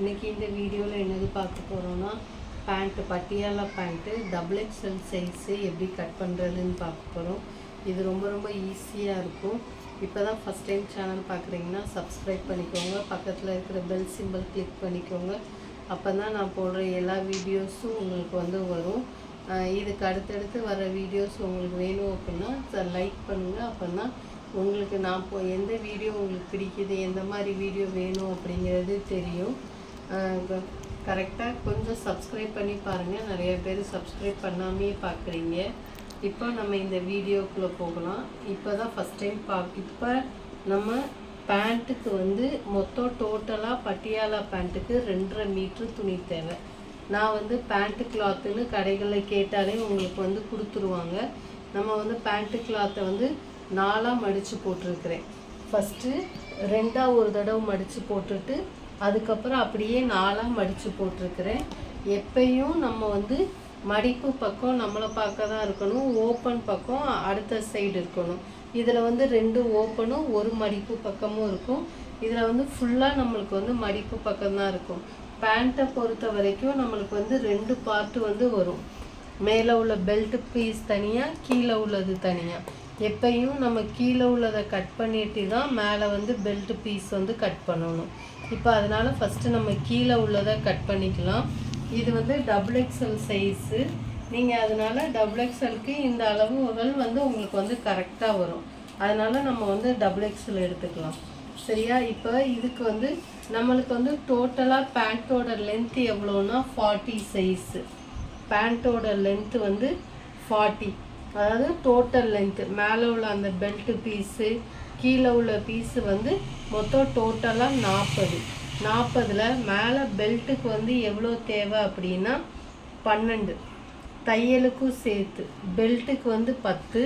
இன்னைக்கு இந்த வீடியோவில் என்னது பார்க்க போகிறோன்னா pant Patiala pant double XL size எப்படி கட் பண்ணுறதுன்னு பார்க்க போகிறோம். இது ரொம்ப ரொம்ப ஈஸியாக இருக்கும். இப்போ தான் ஃபஸ்ட் டைம் சேனல் பார்க்குறீங்கன்னா சப்ஸ்கிரைப் பண்ணிக்கோங்க, பக்கத்தில் இருக்கிற பெல் சிம்பிள் கிளிக் பண்ணிக்கோங்க. அப்போ தான் நான் போடுற எல்லா வீடியோஸும் உங்களுக்கு வரும். இதுக்கு அடுத்தடுத்து வர வீடியோஸ் உங்களுக்கு வேணும் அப்படின்னா லைக் பண்ணுங்கள். அப்போ தான் உங்களுக்கு நான் எந்த வீடியோ உங்களுக்கு பிடிக்குது, எந்த மாதிரி வீடியோ வேணும் அப்படிங்கிறது தெரியும். கரெக்டாக கொஞ்சம் சப்ஸ்கிரைப் பண்ணி பாருங்கள். நிறைய பேர் சப்ஸ்கிரைப் பண்ணாமே பார்க்குறீங்க. இப்போ நம்ம இந்த வீடியோக்குள்ளே போகலாம். இப்போ தான் ஃபஸ்ட் டைம் இப்போ நம்ம பேண்ட்டுக்கு மொத்தம் டோட்டலாக பட்டியாலா பேண்ட்டுக்கு 2.5 மீட்ரு துணி தேவை. நான் பேண்ட்டு கிளாத்துன்னு கடைகளில் கேட்டாலே உங்களுக்கு கொடுத்துருவாங்க. நம்ம பேண்ட்டு கிளாத்தை 4ஆக மடித்து போட்டிருக்கிறேன். ஃபஸ்ட்டு 2ஆக ஒரு தடவை மடித்து போட்டுட்டு அதுக்கப்புறம் அப்படியே 4ஆக மடித்து போட்டிருக்கிறேன். எப்பயும் நம்ம மடிப்பு பக்கம் நம்மளை பார்க்க தான் இருக்கணும், ஓப்பன் பக்கம் அடுத்த சைடு இருக்கணும். இதில் 2 ஓப்பனும் ஒரு மடிப்பு பக்கமும் இருக்கும். இதில் ஃபுல்லாக நம்மளுக்கு மடிப்பு பக்கம்தான் இருக்கும். பேண்ட்டை பொறுத்த வரைக்கும் நம்மளுக்கு 2 பார்ட்டு வரும். மேலே உள்ள பெல்ட் பீஸ் தனியாக, கீழே உள்ளது தனியாக. எப்பயும் நம்ம கீழே உள்ளதை கட் பண்ணிட்டு தான் மேலே பெல்ட் பீஸ் கட் பண்ணணும். இப்போ அதனால் ஃபஸ்ட்டு நம்ம கீழே உள்ளதை கட் பண்ணிக்கலாம். இது டபுள் எக்ஸ்எல் சைஸு. நீங்கள் அதனால் டபுள் எக்ஸ்எல்க்கு இந்த அளவுகள் உங்களுக்கு கரெக்டாக வரும். அதனால் நம்ம டபுள் எக்ஸ்எல் எடுத்துக்கலாம். சரியா? இப்போ இதுக்கு நம்மளுக்கு டோட்டலாக பேண்ட்டோட லென்த்து எவ்வளோன்னா 40 சைஸு. பேண்ட்டோட லென்த்து 40, அதாவது டோட்டல் லென்த்து. மேலே உள்ள அந்த பெல்ட்டு பீஸு, கீழே உள்ள பீஸு மொத்தம் டோட்டலாக 40. 40ல் மேலே பெல்ட்டுக்கு எவ்வளோ தேவை அப்படின்னா 12. தையலுக்கும் சேர்த்து பெல்ட்டுக்கு 10,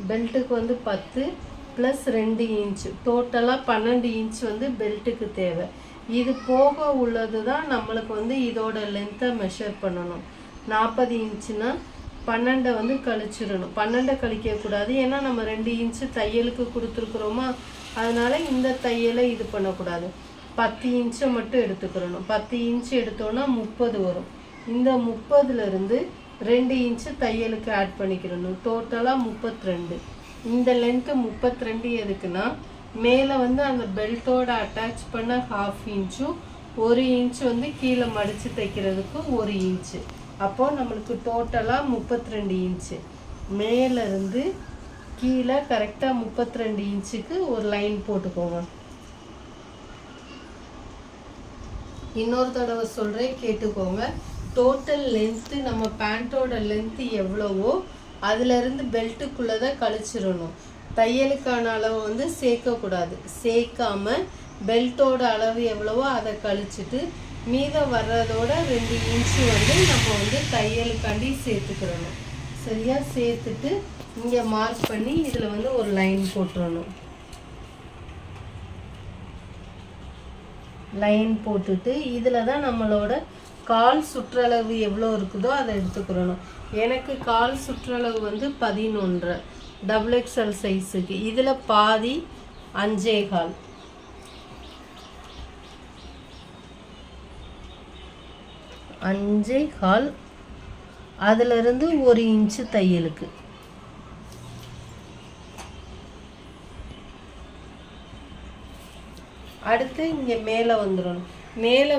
பெல்ட்டுக்கு 10 ப்ளஸ் 2 இன்ச்சு, டோட்டலாக 12 இன்ச் பெல்ட்டுக்கு தேவை. இது போக உள்ளது தான் நம்மளுக்கு இதோட லென்த்தை மெஷர் பண்ணணும். 40 இன்ச்சுனா 12 கழிச்சிடணும். 12 கழிக்கக்கூடாது, ஏன்னா நம்ம 2 இன்ச்சு தையலுக்கு கொடுத்துருக்குறோமா, அதனால் இந்த தையலை இது பண்ணக்கூடாது. 10 இன்ச்சை மட்டும் எடுத்துக்கிறணும். 10 இன்ச்சு எடுத்தோன்னா 30 வரும். இந்த 30லேருந்து 2 இன்ச்சு தையலுக்கு ஆட் பண்ணிக்கிறணும். டோட்டலாக 32. இந்த லென்த்து 32 எதுக்குன்னா மேலே அந்த பெல்ட்டோட அட்டாச் பண்ண 1/2 இன்ச்சும் 1 இன்ச்சு கீழே மடித்து தைக்கிறதுக்கு 1 இன்ச்சு. அப்போது நம்மளுக்கு டோட்டலாக 32 இன்ச்சு. மேலேருந்து கீழே கரெக்டாக 32 இன்ச்சுக்கு ஒரு லைன் போட்டுக்கோங்க. இன்னொரு தடவை சொல்கிறேன், கேட்டுக்கோங்க. டோட்டல் லென்த்து நம்ம பேண்ட்டோட லென்த்து எவ்வளவோ அதிலேருந்து பெல்ட்டுக்குள்ளே தான் கழிச்சிடணும். தையலுக்கான அளவு சேர்க்கக்கூடாது. சேர்க்காம பெல்ட்டோட அளவு எவ்வளவோ அதை கழிச்சிட்டு மீதம் வர்றதோட 2 இன்ச்சு நம்ம தையலுக்காண்டி சேர்த்துக்கிறணும். சரியா? சேர்த்துட்டு இங்கே மார்க் பண்ணி இதில் ஒரு லைன் போட்டுறணும். லைன் போட்டுட்டு இதில் தான் நம்மளோட கால் சுற்றளவு எவ்வளோ இருக்குதோ அதை எடுத்துக்கிறணும். எனக்கு கால் சுற்றளவு 11 டபுள் எக்ஸ்எல் சைஸுக்கு. இதில் பாதி 5.25. அதிலிருந்து 1 இன்ச்சு தையலுக்கு. அடுத்து இங்கே மேலே வந்துடணும். மேலே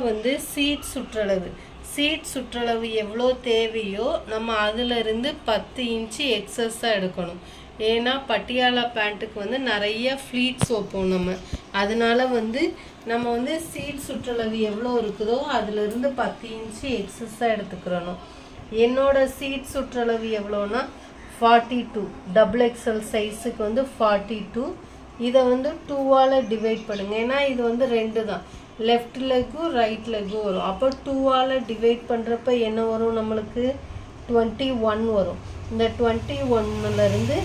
சீட் சுற்றளவு. சீட் சுற்றளவு எவ்வளோ தேவையோ நம்ம அதிலிருந்து 10 இன்ச்சு எக்ஸஸாக எடுக்கணும். ஏன்னா பட்டியாலா பேண்ட்டுக்கு நிறைய ஃப்ளீட்ஸ் வைப்போம் நம்ம. அதனால நம்ம சீட் சுற்றளவு எவ்வளோ இருக்குதோ அதிலிருந்து 10 இன்ச்சு எக்ஸஸாக எடுத்துக்கிறணும். என்னோட சீட் சுற்றளவு எவ்வளோன்னா 42. டபுள் எக்ஸ்எல் சைஸுக்கு 42. இதை 2ஆல் டிவைட் பண்ணுங்கள். ஏன்னா இது 2 தான், லெஃப்ட் லெக்கும் ரைட் லெக்கும் வரும். அப்போ 2ஆல் டிவைட் பண்ணுறப்ப என்ன வரும், நம்மளுக்கு 21 வரும். இந்த 21லேருந்து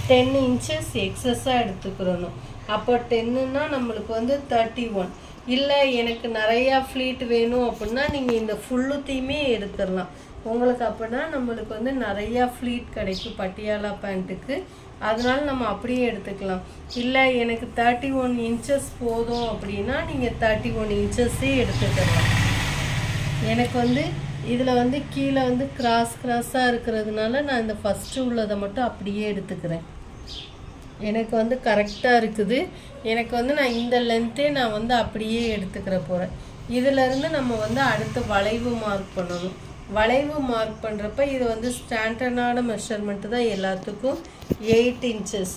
10 இன்ச்சஸ் எக்ஸஸாக எடுத்துக்கிறணும். அப்போ 10ன்னா நம்மளுக்கு 31. இல்லை எனக்கு நிறையா ஃப்ளீட் வேணும் அப்படின்னா நீங்கள் இந்த ஃபுல்லுத்தையுமே எடுத்துடலாம். உங்களுக்கு அப்படின்னா நம்மளுக்கு வந்து நிறையா ஃப்ளீட் கிடைக்கும் பட்டியாலா பேண்ட்டுக்கு. அதனால நம்ம அப்படியே எடுத்துக்கலாம். இல்லை எனக்கு 31 இன்ச்சஸ் போதும் அப்படின்னா நீங்கள் 31 இன்ச்சஸே எடுத்துக்கலாம். எனக்கு வந்து இதில் வந்து கீழே வந்து கிராஸாக இருக்கிறதுனால நான் இந்த ஃபஸ்ட்டு உள்ளதை மட்டும் அப்படியே எடுத்துக்கிறேன். எனக்கு வந்து கரெக்டாக இருக்குது. எனக்கு வந்து நான் இந்த லென்த்தே நான் வந்து அப்படியே எடுத்துக்கிற போகிறேன். இதிலேருந்து நம்ம வந்து அடுத்து வளைவு மார்க் பண்ணணும். வளைவு மார்க் பண்ணுறப்ப இது வந்து ஸ்டாண்டர்டான மெஷர்மெண்ட்டு தான் எல்லாத்துக்கும் 8 இன்ச்சஸ்.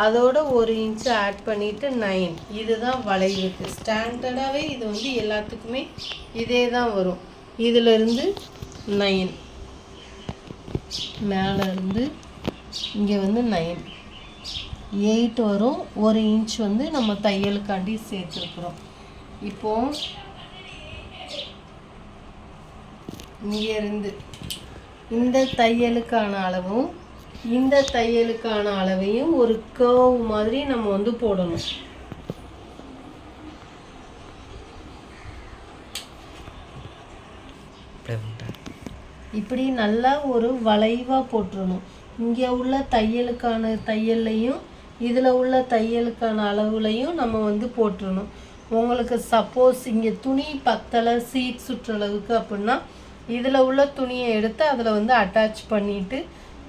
அதோட 1 இன்ச்சு ஆட் பண்ணிவிட்டு 9. இதுதான் வளைவுக்கு ஸ்டாண்டர்டாகவே இது வந்து எல்லாத்துக்குமே இதே தான் வரும். இதிலிருந்து 9 மேலே இருந்து இங்கே வந்து 9 8 வரும். 1 இன்ச் வந்து நம்ம தையலுக்காண்டி சேர்த்துருக்குறோம். இப்போது இங்கேருந்து இந்த தையலுக்கான அளவும் இந்த தையலுக்கான அளவையும் ஒரு கர்வ் மாதிரி நம்ம வந்து போடணும். இப்படி நல்லா ஒரு வளைவாக போட்டுறணும். இங்கே உள்ள தையலுக்கான தையல்லையும் இதில் உள்ள தையலுக்கான அளவுலையும் நம்ம வந்து போட்டுறணும். உங்களுக்கு சப்போஸ் இங்கே துணி பத்தலை சீட் சுற்றளவுக்கு அப்படின்னா இதில் உள்ள துணியை எடுத்து அதில் வந்து அட்டாச் பண்ணிவிட்டு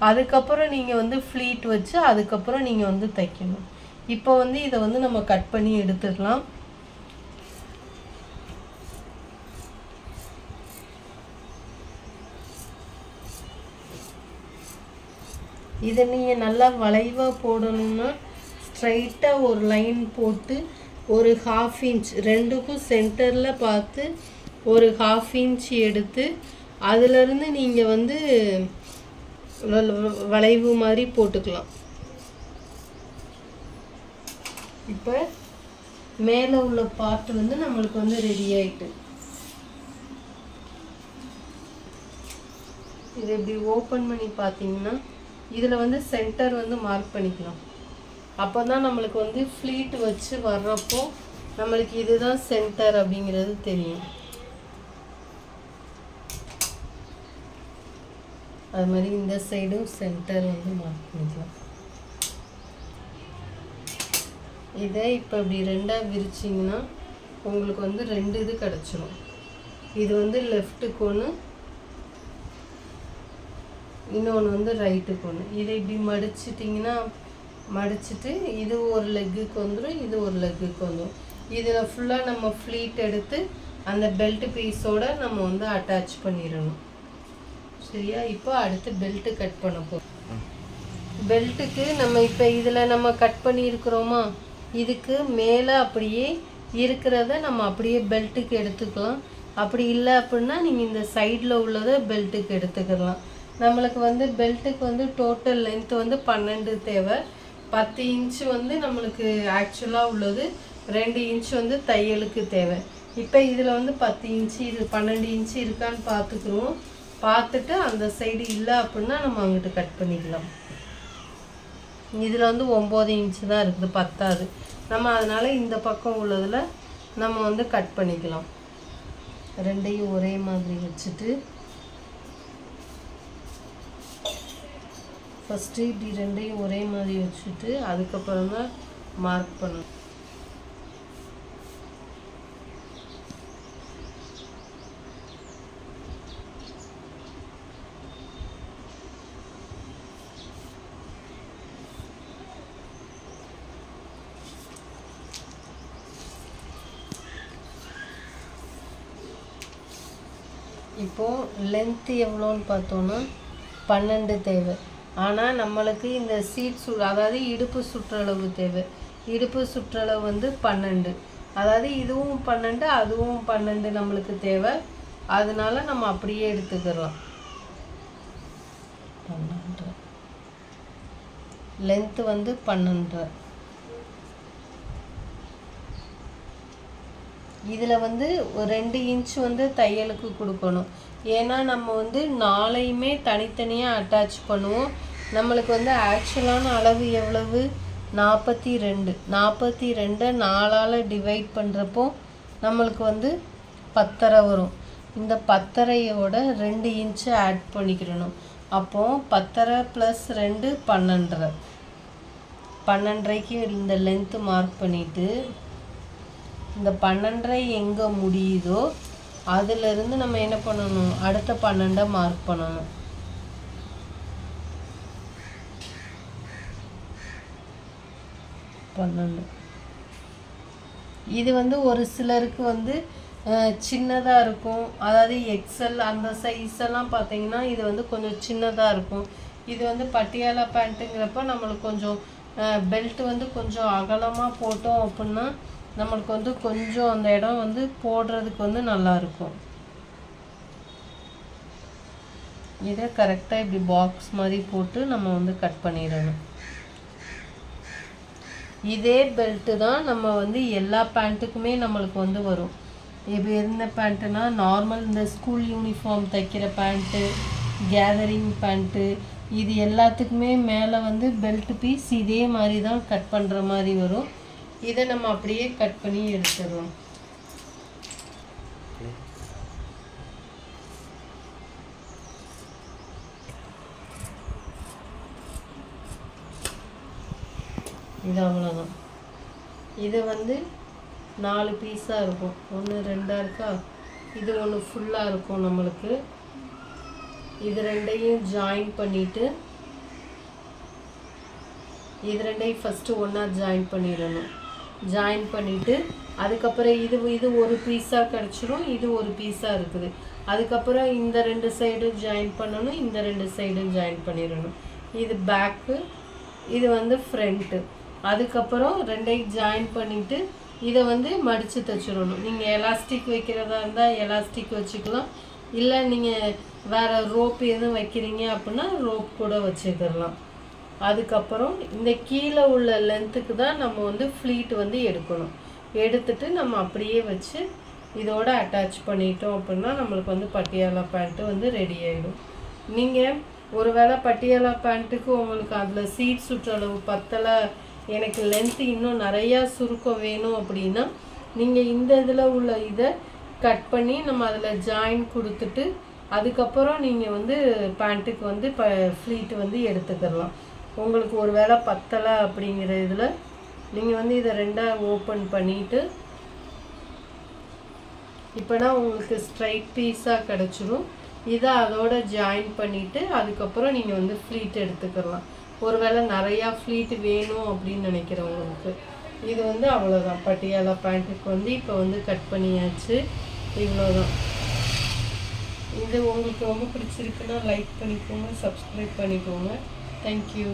அதுக்கப்புறம் நீங்கள் வந்து ஃப்ளீட் வச்சு அதுக்கப்புறம் நீங்கள் வந்து தைக்கணும். இப்போ வந்து இதை வந்து நம்ம கட் பண்ணி எடுத்துக்கலாம். இதை நீங்கள் நல்லா வளைவாக போடணும்னா ஸ்ட்ரைட்டாக ஒரு லைன் போட்டு ஒரு 1/2 இன்ச் ரெண்டுக்கும் சென்டரில் பார்த்து ஒரு 1/2 இன்ச் எடுத்து அதிலிருந்து நீங்கள் வந்து வளைவு மாதிரி போட்டுக்கலாம். இப்போ மேலே உள்ள பார்ட் வந்து நம்மளுக்கு வந்து ரெடி ஆயிட்டு. இது இப்படி ஓப்பன் பண்ணி பார்த்தீங்கன்னா இதில் வந்து சென்டர் வந்து மார்க் பண்ணிக்கலாம். அப்போ தான் நம்மளுக்கு வந்து ஃப்ளீட் வச்சு வர்றப்போ நம்மளுக்கு இதுதான் சென்டர் அப்படிங்கிறது தெரியும். அது மாதிரி இந்த சைடும் சென்டர் வந்து மார்க் பண்ணிக்கலாம். இதை இப்போ இப்படி ரெண்டாக விரிச்சிங்கன்னா உங்களுக்கு வந்து 2 இது கிடச்சிடும். இது வந்து லெஃப்ட்டுக்கு ஒன்று, இன்னொன்று வந்து ரைட்டுக்கு ஒன்று. இதை இப்படி மடிச்சிட்டிங்கன்னா மடிச்சிட்டு இது ஒரு லெக்குக்கு வந்துடும், இது ஒரு லெக்குக்கு வந்துடும். இதில் ஃபுல்லாக நம்ம ஃப்ளீட் எடுத்து அந்த பெல்ட் பீஸோட நம்ம வந்து அட்டாச் பண்ணிடணும். சரியா? இப்போ அடுத்து பெல்ட்டு கட் பண்ண போகிறோம். பெல்ட்டுக்கு நம்ம இப்போ இதில் நம்ம கட் பண்ணியிருக்கிறோமா, இதுக்கு மேலே அப்படியே இருக்கிறத நம்ம அப்படியே பெல்ட்டுக்கு எடுத்துக்கலாம். அப்படி இல்லை அப்படின்னா நீங்கள் இந்த சைடில் உள்ளதை பெல்ட்டுக்கு எடுத்துக்கலாம். நம்மளுக்கு வந்து பெல்ட்டுக்கு வந்து டோட்டல் லென்த் வந்து 12 தேவை. 10 இன்ச்சு வந்து நம்மளுக்கு ஆக்சுவலாக உள்ளது, 2 இன்ச்சு வந்து தையலுக்கு தேவை. இப்போ இதில் வந்து 10 இன்ச்சு இது 12 இன்ச்சு இருக்கான்னு பார்த்துக்குருவோம். பார்த்துட்டு அந்த சைடு இல்லை அப்படின்னா நம்ம அங்கிட்டு கட் பண்ணிக்கலாம். இதில் வந்து 9 இன்ச்சு தான் இருக்குது, பத்தாது நம்ம. அதனால் இந்த பக்கம் உள்ளதில் நம்ம வந்து கட் பண்ணிக்கலாம். ரெண்டையும் ஒரே மாதிரி வச்சுட்டு ஃபஸ்ட்டு இப்படி ரெண்டையும் ஒரே மாதிரி வச்சுட்டு அதுக்கப்புறம் தான் மார்க் பண்ணணும். இப்போது லென்த்து எவ்வளோன்னு பார்த்தோன்னா 12 தேவை. ஆனால் நம்மளுக்கு இந்த சீட் அதாவது இடுப்பு சுற்றளவு தேவை. இடுப்பு சுற்றளவு வந்து 12, அதாவது இதுவும் 12 அதுவும் 12 நம்மளுக்கு தேவை. அதனால நம்ம அப்படியே எடுத்துக்கிறோம். 12 லென்த்து வந்து 12. இதில் வந்து ஒரு 2 இன்ச் வந்து தையலுக்கு கொடுக்கணும். ஏன்னா நம்ம வந்து 4ஐயுமே தனித்தனியாக அட்டாச் பண்ணுவோம். நம்மளுக்கு வந்து ஆக்சுவலான அளவு எவ்வளவு? 42. 42 4ஆல் டிவைட் பண்ணுறப்போ நம்மளுக்கு வந்து 10.5 வரும். இந்த 10.5 2 இன்ச்சு ஆட் பண்ணிக்கிறணும். அப்போது 10.5 + 2 12.5. 12.5க்கு இந்த லென்த்து மார்க் பண்ணிவிட்டு இந்த 12.5 எங்கே முடியுதோ அதிலிருந்து நம்ம என்ன பண்ணணும், அடுத்த 12 மார்க் பண்ணணும். இது வந்து ஒரு சிலருக்கு வந்து சின்னதாக இருக்கும். அதாவது எக்ஸல் அந்த சைஸ் எல்லாம் பார்த்தீங்கன்னா இது வந்து கொஞ்சம் சின்னதாக இருக்கும். இது வந்து பட்டியாலா பேண்ட்டுங்கிறப்ப நம்மளுக்கு கொஞ்சம் பெல்ட் வந்து கொஞ்சம் அகலமாக போட்டோம் அப்படின்னா நம்மளுக்கு வந்து கொஞ்சம் அந்த இடம் வந்து போடுறதுக்கு வந்து நல்லாயிருக்கும். இதை கரெக்டாக இப்படி பாக்ஸ் மாதிரி போட்டு நம்ம வந்து கட் பண்ணிடணும். இதே பெல்ட்டு தான் நம்ம வந்து எல்லா பேண்ட்டுக்குமே நம்மளுக்கு வந்து வரும். இப்போ என்ன பேண்ட்டுனா நார்மல் இந்த ஸ்கூல் யூனிஃபார்ம் தைக்கிற பேண்ட்டு, கேதரிங் பேண்ட்டு, இது எல்லாத்துக்குமே மேலே வந்து பெல்ட் பீஸ் இதே மாதிரி தான் கட் பண்ணுற மாதிரி வரும். இதை நம்ம அப்படியே கட் பண்ணி எடுத்துடுறோம். இது அவ்வளோதான். இது வந்து 4 பீஸாக இருக்கும். 1 2 இருக்கா, இது ஒன்று ஃபுல்லாக இருக்கும் நம்மளுக்கு. இது ரெண்டையும் ஜாயின் பண்ணிவிட்டு இது ரெண்டையும் ஃபஸ்ட்டு ஒன்றா ஜாயின் பண்ணிடணும். ஜாயின் பண்ணிவிட்டு அதுக்கப்புறம் இது ஒரு பீஸாக கிடச்சிரும். இது ஒரு பீஸாக இருக்குது. அதுக்கப்புறம் இந்த 2 சைடும் ஜாயின் பண்ணணும். இந்த 2 சைடும் ஜாயின் பண்ணிடணும். இது பேக்கு, இது வந்து ஃப்ரண்ட்டு. அதுக்கப்புறம் ரெண்டையும் ஜாயின் பண்ணிவிட்டு இதை வந்து மடித்து தைச்சிடணும். நீங்கள் எலாஸ்டிக் வைக்கிறதா இருந்தால் எலாஸ்டிக் வச்சுக்கலாம். இல்லை நீங்கள் வேறு ரோப் எதுவும் வைக்கிறீங்க அப்படின்னா ரோப் கூட வச்சுக்கிடலாம். அதுக்கப்புறம் இந்த கீழே உள்ள லென்த்துக்கு தான் நம்ம வந்து ஃப்ளீட் வந்து எடுக்கணும். எடுத்துட்டு நம்ம அப்படியே வச்சு இதோட அட்டாச் பண்ணிட்டோம் அப்படின்னா நம்மளுக்கு வந்து பட்டியாலா பேண்ட்டு வந்து ரெடி ஆகிடும். நீங்கள் ஒருவேளை பட்டியாலா பேண்ட்டுக்கு உங்களுக்கு அதில் சீட் சுற்றளவு பத்தலை, எனக்கு லென்த்து இன்னும் நிறையா சுருக்கம் வேணும் அப்படின்னா நீங்கள் இந்த இதில் உள்ள இதை கட் பண்ணி நம்ம அதில் ஜாயின் கொடுத்துட்டு அதுக்கப்புறம் நீங்கள் வந்து பேண்ட்டுக்கு வந்து ஃப்ளீட் வந்து எடுத்துக்கலாம். உங்களுக்கு ஒரு வேளை பத்தலை அப்படிங்கிற இதில் நீங்கள் வந்து இதை 2ஆக ஓப்பன் பண்ணிவிட்டு இப்போனா உங்களுக்கு ஸ்ட்ரைட் பீஸாக கிடச்சிரும். இதை அதோட ஜாயின் பண்ணிவிட்டு அதுக்கப்புறம் நீங்கள் வந்து ஃப்ளீட் எடுத்துக்கலாம். ஒருவேளை நிறையா ஃப்ளீட் வேணும் அப்படின்னு நினைக்கிறவங்களுக்கு இது வந்து அவ்வளோதான். பட்டியாலா பேண்ட்டுக்கு வந்து இப்போ வந்து கட் பண்ணியாச்சு. இவ்வளோதான். இது உங்களுக்கு ரொம்ப பிடிச்சிருக்குன்னா லைக் பண்ணிக்கோங்க, சப்ஸ்கிரைப் பண்ணிக்கோங்க. தேங்க்யூ.